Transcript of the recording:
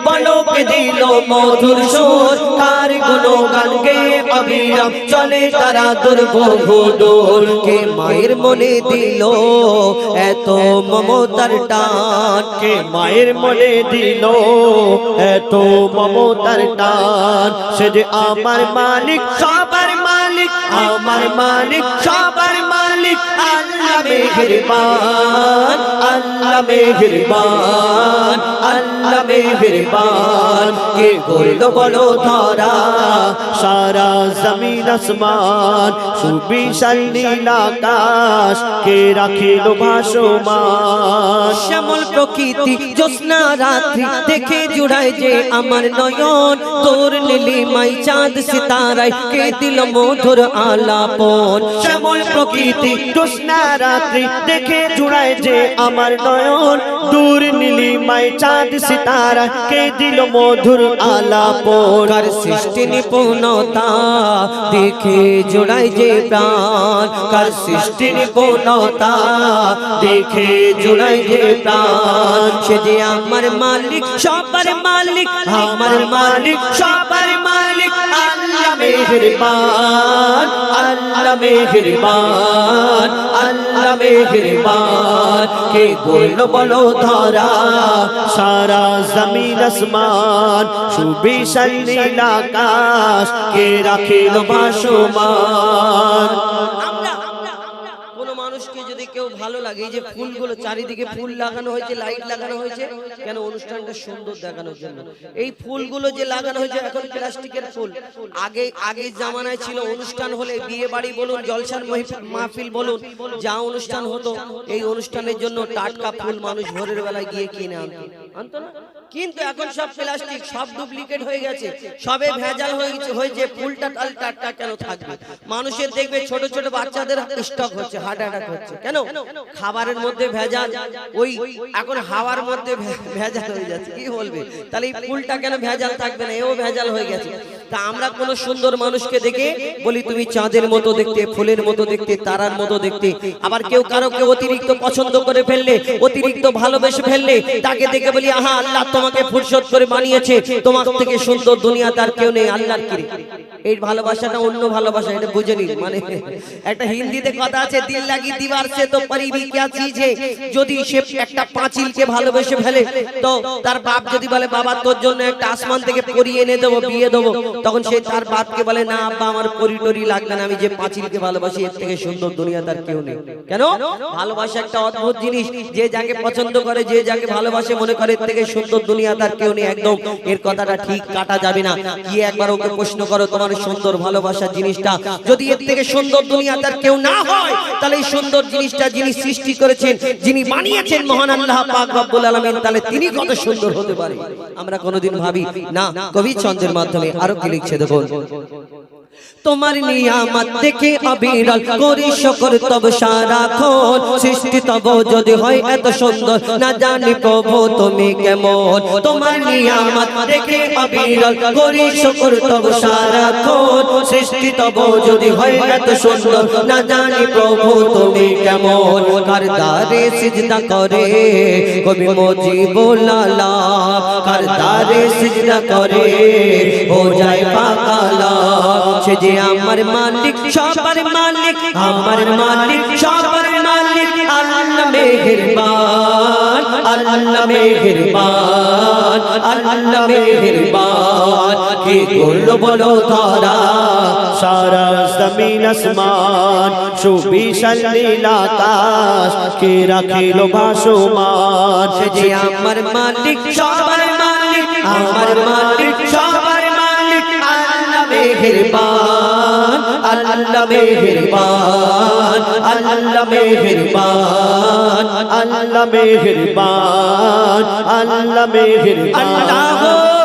পলক দিল মধুর সুর কার গুণগান গে অবিরাম চলে তারা দুর্বহ দূর কে মায়ের মনে দিল এত মমতার টান কে মায়ের মনে দিল এত মমতার টান সে যে আমার মালিক সবার মালিক আমার মালিক সবার মালিক আল্লাহ মেহেরবান আল্লাহ মেহেরবান আল্লাহ মেহেরবান কে করলো বলো ধরা সারা জমিন আসমান সুবিশাল নীল আকাশ কে রাখিল ভাসমান শ্যামল প্রকৃতি জ্যোৎস্না রাত্রি দেখে জুড়ায় যে আমার নয়ন তোর নীলিমাই চাঁদ সিতারায় কে দিল মধুর আলাপন শ্যামল প্রকৃতি জ্যোৎস্না রাত্রি দেখে জুড়ায় যে আমার নয়ন দূর নীলিমায় চাঁদ সিতারা কে দিল মধুর আলাপন কার সৃষ্টি নিপুণতা দেখে জোড়ায় যে প্রাণ কার সৃষ্টি নিপুণতা দেখে জোড়ায় যে প্রাণ সে যে আমার মালিক সবার মালিক আমার মালিক সবার মালিক আল্লাহ মেহেরবান আল্লাহ মেহেরবান আল্লাহ মেহেরবান কে বললো বলো ধরা সারা জমিন আসমান সুবিশাল নীল আকাশ কে রাখিল ভাসমান কোনো মানুষকে যদি কেউ ভালো লাগে যে ফুলগুলো চারিদিকে ফুল লাগানো হয়েছে লাইট লাগানো হয়েছে কেন অনুষ্ঠানটা সুন্দর দেখানোর জন্য এই ফুলগুলো যে লাগানো হয়েছে এখন প্লাস্টিকের ফুল আগে জামানায় ছিল অনুষ্ঠান হলে বিয়ে বাড়ি বলুন জলসার মাহফিল বলুন যা অনুষ্ঠান হতো এই অনুষ্ঠানের জন্য টাটকা ফুল মানুষ ভোরের বেলায় গিয়ে কিনে আনতো না কিন্তু এখন সব প্লাস্টিক সব ডুপ্লিকেট হয়ে গেছে সবে ভেজাল হয়েছে ফুলটা তাহলে টাটকা কেন থাকবে মানুষের দেখবে ছোট ছোট বাচ্চাদের স্টক হচ্ছে হার্ট অ্যাটাক হচ্ছে কেন খাবারের মধ্যে ভেজাল ওই এখন হাওয়ার মধ্যে ভেজাল হয়ে যাচ্ছে কি বলবে তাহলে এই ফুলটা কেন ভেজাল থাকবে না এও ভেজাল হয়ে গেছে তা আমরা কোন সুন্দর মানুষকে দেখে বলি তুমি চাঁদের মতো দেখতে ফুলের মতো দেখতে তারার মতো দেখতে আবার কেউ কারোকে অতিরিক্ত পছন্দ করে ফেললে অতিরিক্ত ভালোবেসে ফেললে তাকে দেখে বলি আহা আল্লাহ তোমাকে ফুরসত করে বানিয়েছে তোমার থেকে সুন্দর দুনিয়াতে আর কেউ নেই আল্লাহর কি এই ভালোবাসাটা অন্য ভালোবাসা এটা বুঝে নিন মানে একটা হিন্দিতে কথা আছে দিল লাগি দিবার সে তো পরিবি কি চিজ है যদি সে একটা পাঁচিলকে ভালোবেসে ফেলে তো তার বাপ যদি বলে বাবা তোর জন্য একটা আসমান থেকে পরি এনে দেব বিয়ে দেব তখন সে তার বাপকে বলে না আব্বা আমার পরি টরি লাগবে না আমি যে পাঁচিলকে ভালোবাসি এর থেকে সুন্দর দুনিয়াতে আর কেউ নেই কেন ভালোবাসা একটা অদ্ভুত জিনিস যে যাকে পছন্দ করে যে যাকে ভালোবাসে মনে করে এর থেকে সুন্দর দুনিয়াতে আর কেউ নেই একদম এর কথাটা ঠিক কাটা যাবে না কি একবার ওকে প্রশ্ন করো তোমার সুন্দর ভালোবাসা জিনিসটা যদি এর থেকে সুন্দর দুনিয়াতে আর কেউ না হয় তাহলে এই সুন্দর জিনিসটা যিনি সৃষ্টি করেছেন যিনি বানিয়েছেন মহান আল্লাহ পাক রব্বুল আলামিন তাহলে তিনি কত সুন্দর হতে পারে আমরা কোনোদিন ভাবি না কবি ছন্দের মাধ্যমে আরো কি লিখছে দেখুন তোমার নিয়ামত দেখে অবিরল করি শুকর তব সারাক্ষণ সৃষ্টি তব যদি হয় এত সুন্দর না জানি প্রভু তুমি কেমন তোমার নিয়ামত দেখে অবিরল করি শুকর তব সারাক্ষণ সৃষ্টি তব যদি হয় এত সুন্দর না জানি প্রভু তুমি কেমন কার দারে সিজদা করে কবি মুজিবুল আলাম কার দারে সিজদা করে হো যায় পাকালা সে যে আমার মালিক সবার মালিক আমার মালিক সবার মালিক আল্লাহ মেহেরবান আল্লাহ মেহেরবান আল্লাহ মেহেরবান কে করলো বলো ধরা সারা জমিন আসমান সুবিশাল নীল আকাশ কে রাখিল ভাসমান সে যে আমার মালিক সবার মালিক আমার মালিক সবার মালিক আল্লাহ মেহেরবান আল্লাহ মেহেরবান আল্লাহ মেহেরবান আল্লাহ মেহেরবান আল্লাহ মেহেরবান আল্লাহ